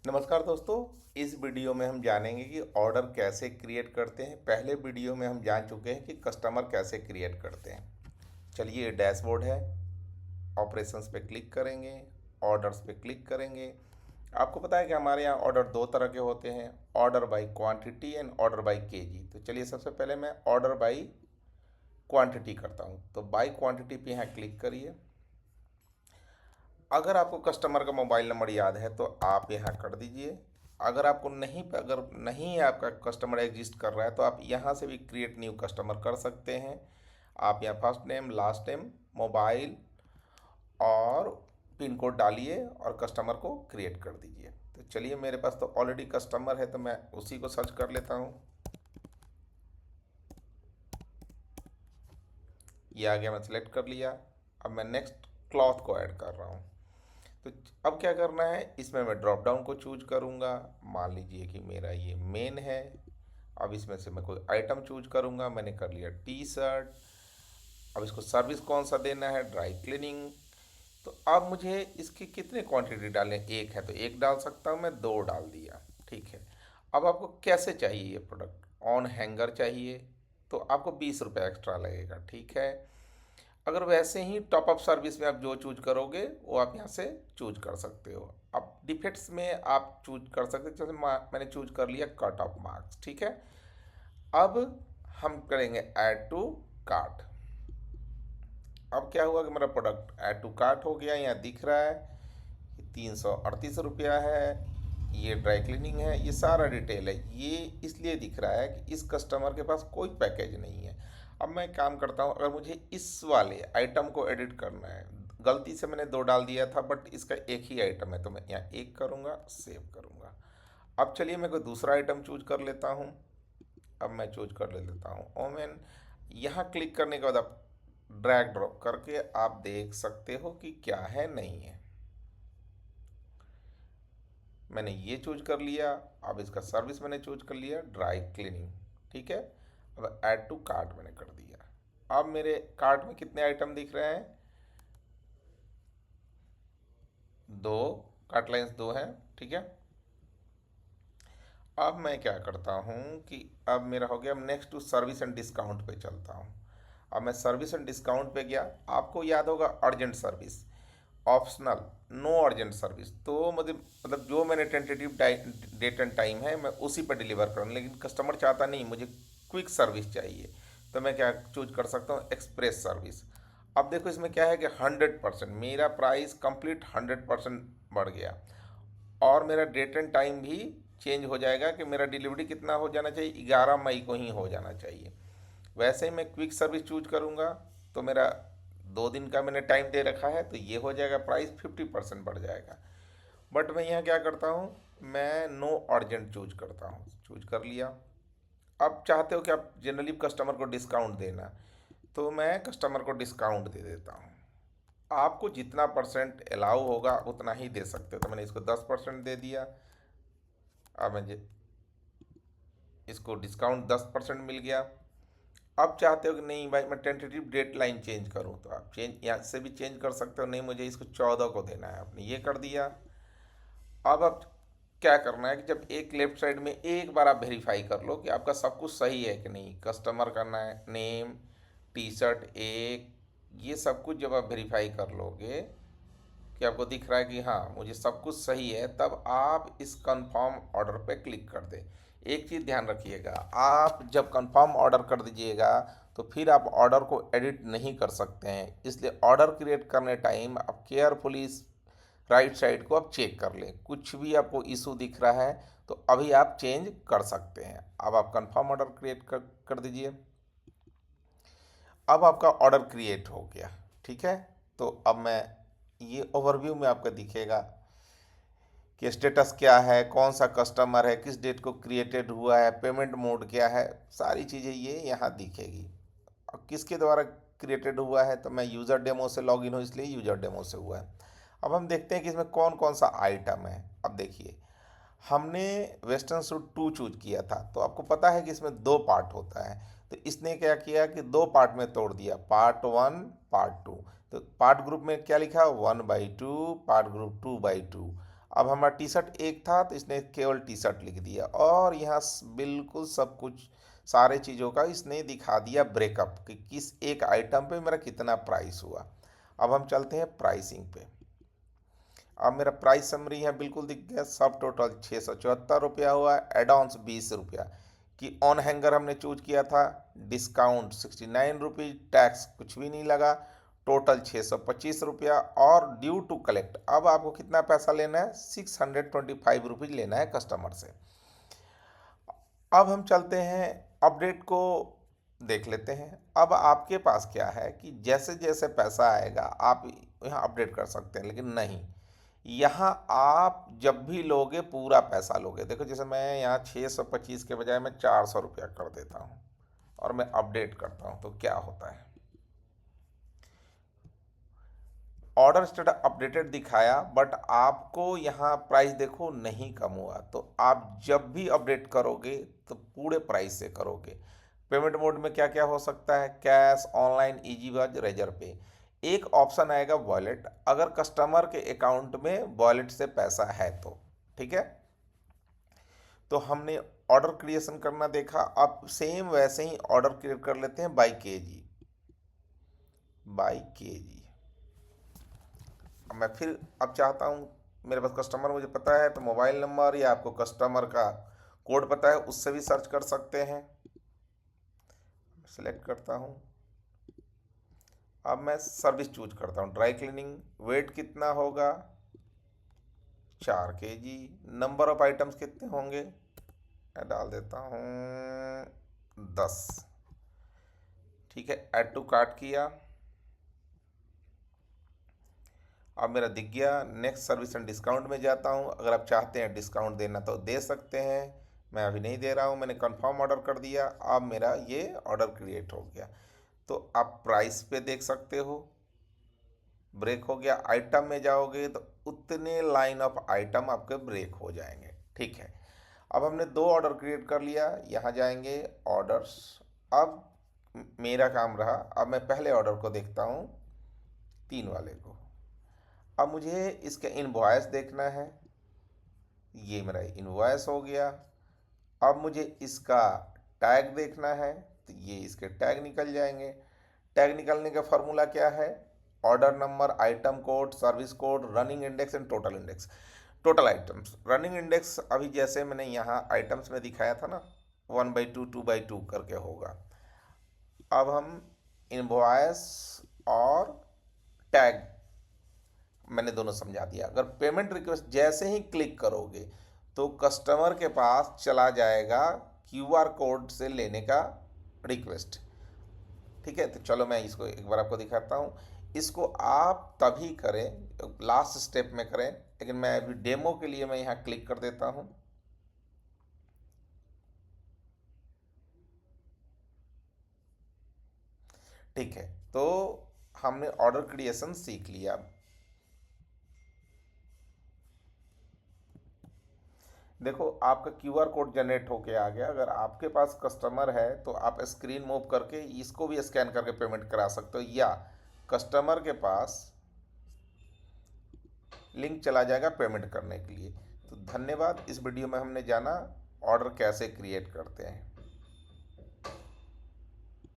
नमस्कार दोस्तों। इस वीडियो में हम जानेंगे कि ऑर्डर कैसे क्रिएट करते हैं। पहले वीडियो में हम जान चुके हैं कि कस्टमर कैसे क्रिएट करते हैं। चलिए, ये डैशबोर्ड है। ऑपरेशंस पे क्लिक करेंगे, ऑर्डर्स पे क्लिक करेंगे। आपको पता है कि हमारे यहाँ ऑर्डर दो तरह के होते हैं, order by quantity and order by KG. तो चलिए, सबसे पहले मैं ऑर्डर बाई क्वांटिटी करता हूँ। तो बाई क्वांटिटी पे यहाँ क्लिक करिए। अगर आपको कस्टमर का मोबाइल नंबर याद है तो आप यहाँ कर दीजिए। अगर नहीं है, आपका कस्टमर एग्जिस्ट कर रहा है, तो आप यहाँ से भी क्रिएट न्यू कस्टमर कर सकते हैं। आप यहाँ first name, last name, mobile और पिन कोड डालिए और कस्टमर को क्रिएट कर दीजिए। तो चलिए, मेरे पास तो ऑलरेडी कस्टमर है तो मैं उसी को सर्च कर लेता हूँ। ये आ गया, मैं सेलेक्ट कर लिया। अब मैं नेक्स्ट क्लॉथ को ऐड कर रहा हूँ। तो अब क्या करना है, इसमें मैं ड्रॉप डाउन को चूज करूँगा। मान लीजिए कि मेरा ये मेन है। अब इसमें से मैं कोई आइटम चूज करूँगा। मैंने कर लिया टी शर्ट। अब इसको सर्विस कौन सा देना है, ड्राई क्लीनिंग। तो अब मुझे इसकी कितने क्वांटिटी डालने, एक है तो एक डाल सकता हूँ, मैं दो डाल दिया। ठीक है। अब आपको कैसे चाहिए ये प्रोडक्ट, ऑन हैंगर चाहिए तो आपको 20 रुपये एक्स्ट्रा लगेगा। ठीक है। अगर वैसे ही टॉपअप सर्विस में आप जो चूज करोगे वो आप यहाँ से चूज कर सकते हो। अब डिफेक्ट्स में आप चूज कर सकते हो, जैसे मैंने चूज कर लिया कट ऑफ मार्क्स। ठीक है। अब हम करेंगे ऐड टू कार्ट। अब क्या हुआ कि मेरा प्रोडक्ट ऐड टू कार्ट हो गया, यहाँ दिख रहा है 338 रुपया है। ये ड्राई क्लीनिंग है, ये सारा डिटेल है। ये इसलिए दिख रहा है कि इस कस्टमर के पास कोई पैकेज नहीं है। अब मैं काम करता हूँ, अगर मुझे इस वाले आइटम को एडिट करना है, गलती से मैंने दो डाल दिया था बट इसका एक ही आइटम है, तो मैं यहाँ एक करूँगा, सेव करूँगा। अब चलिए, मैं कोई दूसरा आइटम चूज कर लेता हूँ। अब मैं चूज कर लेता हूँ ओमेन। यहाँ क्लिक करने के बाद आप ड्रैग ड्रॉप करके आप देख सकते हो कि क्या है, नहीं है। मैंने ये चूज कर लिया। अब इसका सर्विस मैंने चूज कर लिया, ड्राई क्लीनिंग। ठीक है। अब ऐड टू कार्ट मैंने कर दिया। अब मेरे कार्ट में कितने आइटम दिख रहे हैं, दो। कार्ट लाइंस दो हैं। ठीक है। अब मैं क्या करता हूँ कि अब मेरा हो गया, next to service and discount पे चलता हूँ। अब मैं सर्विस एंड डिस्काउंट पे गया। आपको याद होगा urgent service, optional, no urgent service. तो मतलब जो मैंने टेंटेटिव डेट एंड टाइम है मैं उसी पर डिलीवर करूँ, लेकिन कस्टमर चाहता नहीं, मुझे क्विक सर्विस चाहिए। तो मैं क्या चूज कर सकता हूँ, एक्सप्रेस सर्विस। अब देखो इसमें क्या है कि 100% मेरा प्राइस कंप्लीट 100% बढ़ गया। और मेरा डेट एंड टाइम भी चेंज हो जाएगा कि मेरा डिलीवरी कितना हो जाना चाहिए, 11 मई को ही हो जाना चाहिए। वैसे ही मैं क्विक सर्विस चूज करूँगा तो मेरा 2 दिन का मैंने टाइम दे रखा है, तो ये हो जाएगा, प्राइस 50% बढ़ जाएगा। बट मैं यहाँ क्या करता हूँ, मैं नो अर्जेंट चूज करता हूँ, चूज कर लिया। अब चाहते हो कि आप जनरली कस्टमर को डिस्काउंट देना, तो मैं कस्टमर को डिस्काउंट दे देता हूँ। आपको जितना परसेंट अलाउ होगा उतना ही दे सकते हो, तो मैंने इसको 10% दे दिया। अब मैं इसको डिस्काउंट 10% मिल गया। अब चाहते हो कि नहीं भाई मैं टेंटेटिव डेट लाइन चेंज करूँ, तो आप चेंज यहाँ से भी चेंज कर सकते हो। नहीं, मुझे इसको 14 को देना है, आपने ये कर दिया। अब क्या करना है कि जब एक लेफ्ट साइड में एक बार आप वेरीफाई कर लो कि आपका सब कुछ सही है कि नहीं, कस्टमर का नेम, टी शर्ट एक, ये सब कुछ जब आप वेरीफाई कर लोगे कि आपको दिख रहा है कि हाँ मुझे सब कुछ सही है, तब आप इस कंफर्म ऑर्डर पे क्लिक कर दें। एक चीज़ ध्यान रखिएगा, आप जब कंफर्म ऑर्डर कर दीजिएगा तो फिर आप ऑर्डर को एडिट नहीं कर सकते हैं। इसलिए ऑर्डर क्रिएट करने टाइम आप केयरफुली इस राइट साइड को आप चेक कर लें। कुछ भी आपको इशू दिख रहा है तो अभी आप चेंज कर सकते हैं। अब आप कंफर्म ऑर्डर क्रिएट कर दीजिए। अब आपका ऑर्डर क्रिएट हो गया। ठीक है। तो अब मैं ये ओवरव्यू में आपका दिखेगा कि स्टेटस क्या है, कौन सा कस्टमर है, किस डेट को क्रिएटेड हुआ है, पेमेंट मोड क्या है, सारी चीज़ें ये यहाँ दिखेगी। और किसके द्वारा क्रिएटेड हुआ है, तो मैं यूज़र डेमो से लॉगिन हूँ इसलिए यूज़र डेमो से हुआ है। अब हम देखते हैं कि इसमें कौन कौन सा आइटम है। अब देखिए, हमने वेस्टर्न सूट 2 चूज किया था, तो आपको पता है कि इसमें दो पार्ट होता है। तो इसने क्या किया कि दो पार्ट में तोड़ दिया, पार्ट 1, पार्ट 2। तो पार्ट ग्रुप में क्या लिखा, 1/2, पार्ट ग्रुप 2/2। अब हमारा टी शर्ट एक था तो इसने केवल टी शर्ट लिख दिया, और यहाँ बिल्कुल सब कुछ सारे चीज़ों का इसने दिखा दिया ब्रेकअप कि किस एक आइटम पे मेरा कितना प्राइस हुआ। अब हम चलते हैं प्राइसिंग पे। अब मेरा प्राइस समरी है बिल्कुल दिख गया, सब टोटल 674 रुपया हुआ, एडॉन्स 20 रुपया कि ऑन हैंगर हमने चूज किया था, डिस्काउंट 69 रुपीज, टैक्स कुछ भी नहीं लगा, टोटल 625 रुपया, और ड्यू टू कलेक्ट अब आपको कितना पैसा लेना है, 625 रुपीज लेना है कस्टमर से। अब हम चलते हैं अपडेट को देख लेते हैं। अब आपके पास क्या है कि जैसे जैसे पैसा आएगा आप यहाँ अपडेट कर सकते हैं, लेकिन नहीं, यहाँ आप जब भी लोगे पूरा पैसा लोगे। देखो जैसे मैं यहाँ 625 के बजाय मैं 400 रुपया कर देता हूँ और मैं अपडेट करता हूँ, तो क्या होता है, ऑर्डर स्टेटस अपडेटेड दिखाया, बट आपको यहाँ प्राइस देखो नहीं कम हुआ। तो आप जब भी अपडेट करोगे तो पूरे प्राइस से करोगे। पेमेंट मोड में क्या क्या हो सकता है, कैश, ऑनलाइन, इजीबाज, रेजर पे। एक ऑप्शन आएगा वॉलेट, अगर कस्टमर के अकाउंट में वॉलेट से पैसा है तो ठीक है। तो हमने ऑर्डर क्रिएशन करना देखा, अब सेम वैसे ही ऑर्डर क्रिएट कर लेते हैं बाई केजी। बाई केजी मैं फिर अब चाहता हूँ, मेरे पास कस्टमर मुझे पता है तो मोबाइल नंबर या आपको कस्टमर का कोड पता है उससे भी सर्च कर सकते हैं। सेलेक्ट करता हूँ, अब मैं सर्विस चूज करता हूँ, ड्राई क्लीनिंग, वेट कितना होगा 4 kg, नंबर ऑफ आइटम्स कितने होंगे मैं डाल देता हूँ 10। ठीक है, ऐड टू कार्ट किया, अब मेरा दिख गया। नेक्स्ट सर्विस एंड डिस्काउंट में जाता हूँ, अगर आप चाहते हैं डिस्काउंट देना तो दे सकते हैं, मैं अभी नहीं दे रहा हूँ, मैंने कंफर्म ऑर्डर कर दिया। अब मेरा ये ऑर्डर क्रिएट हो गया। तो आप प्राइस पे देख सकते हो ब्रेक हो गया, आइटम में जाओगे तो उतने लाइन ऑफ आइटम आपके ब्रेक हो जाएंगे। ठीक है, अब हमने 2 ऑर्डर क्रिएट कर लिया, यहाँ जाएंगे ऑर्डर्स। अब मेरा काम रहा, अब मैं पहले ऑर्डर को देखता हूँ, 3 वाले को। अब मुझे इसका इनवॉइस देखना है, ये मेरा इनवॉइस हो गया। अब मुझे इसका टैग देखना है, तो ये इसके टैग निकल जाएंगे। टैग निकलने का फॉर्मूला क्या है, order number, item code, service code, running index and total index. Total items, running index अभी जैसे मैंने यहाँ आइटम्स में दिखाया था ना, 1/2 2/2 करके होगा। अब हम इनवॉइस और टैग मैंने दोनों समझा दिया। अगर पेमेंट रिक्वेस्ट जैसे ही क्लिक करोगे तो कस्टमर के पास चला जाएगा क्यूआर कोड से लेने का रिक्वेस्ट। ठीक है, तो चलो मैं इसको एक बार आपको दिखाता हूँ। इसको आप तभी करें, लास्ट स्टेप में करें, लेकिन मैं अभी डेमो के लिए मैं यहाँ क्लिक कर देता हूँ। ठीक है, तो हमने ऑर्डर क्रिएशन सीख लिया। देखो आपका क्यूआर कोड जनरेट होके आ गया। अगर आपके पास कस्टमर है तो आप स्क्रीन मूव करके इसको भी स्कैन करके पेमेंट करा सकते हो, या कस्टमर के पास लिंक चला जाएगा पेमेंट करने के लिए। तो धन्यवाद, इस वीडियो में हमने जाना ऑर्डर कैसे क्रिएट करते हैं।